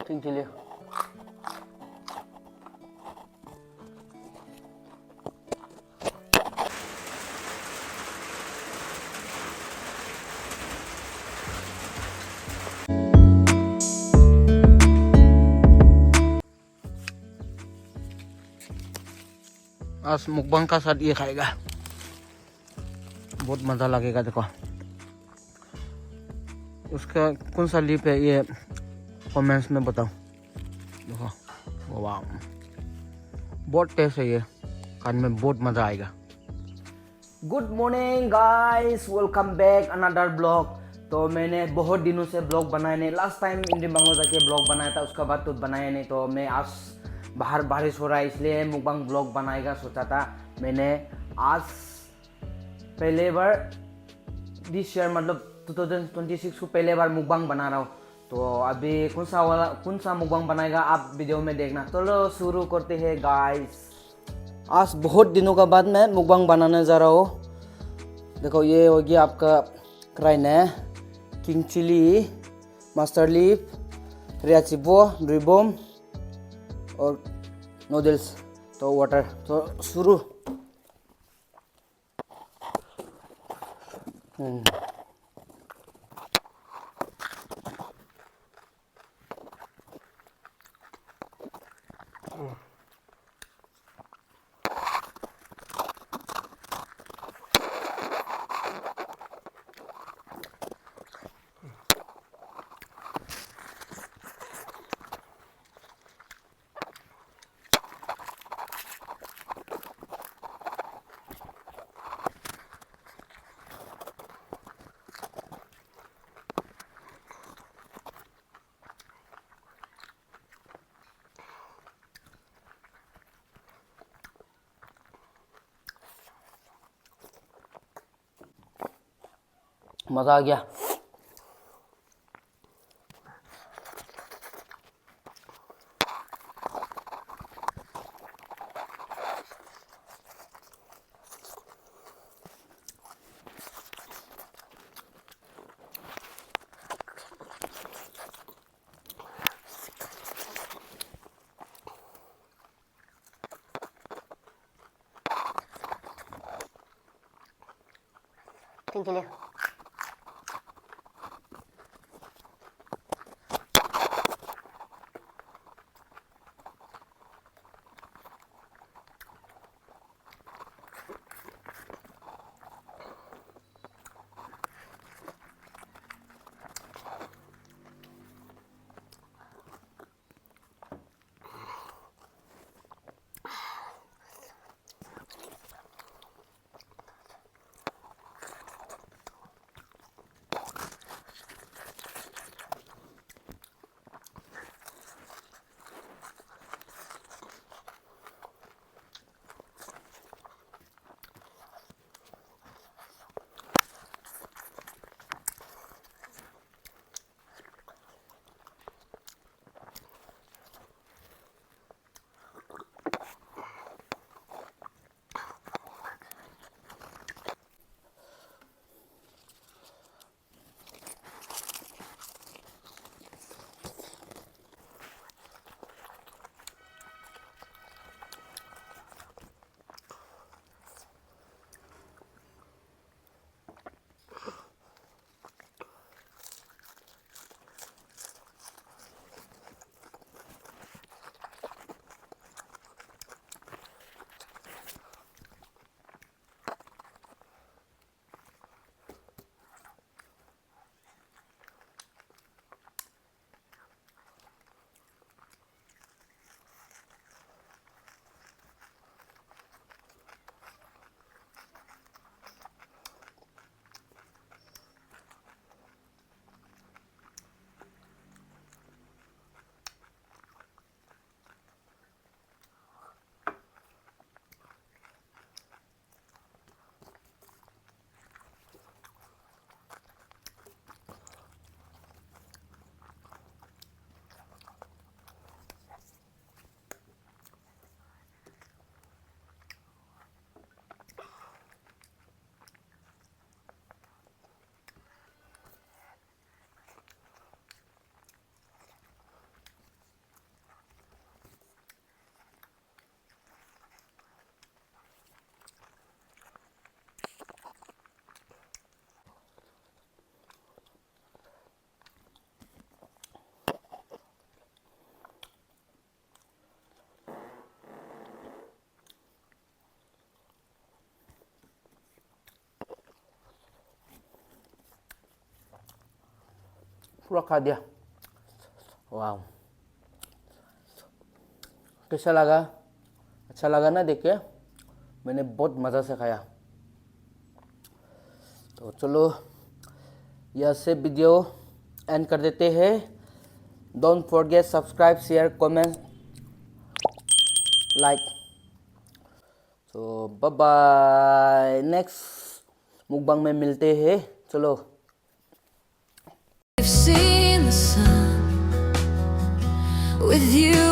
King chili. आज मुकबंग का साथ ये खाएगा, बहुत मजा लगेगा। देखो उसका कौन सा लीफ है ये कमेंट्स में बताओ। देखो वाह, बहुत टेस्ट है ये, खाने में बहुत मजा आएगा। Good morning guys, welcome back another blog. तो मैंने बहुत दिनों से ब्लॉग बनाया नहीं। लास्ट टाइम इंडियन बांग्लो जाके ब्लॉग बनाया था, उसका बाद तो बनाया नहीं। तो मैं आज बाहर बारिश हो रहा है इसलिए मुकबांग ब्लॉग बनाएगा सोचा था मैंने। आज पहले बार दिस ईयर मतलब 2026 को पहले बार मुकबांग बना रहा हूँ। तो अभी कौन सा मुकबांग बनाएगा आप वीडियो में देखना। चलो शुरू करते हैं गाइस। आज बहुत दिनों का बाद मैं मुकबांग बनाने जा रहा हूँ। देखो ये हो गया आपका क्राइन है, किंग चिली, मस्टर्ड लीफ, रियाचिबो, ड्रिबोम और नूडल्स। तो वाटर, तो शुरू। मज़ा आ गया। Thank you. पूरा खा दिया। वाह, कैसा लगा? अच्छा लगा ना देख के? मैंने बहुत मज़ा से खाया। तो चलो यह से वीडियो एंड कर देते हैं। Don't forget subscribe, share, comment, like. तो बाय बाय, नेक्स्ट मुकबांग में मिलते हैं। चलो। I've seen the sun with you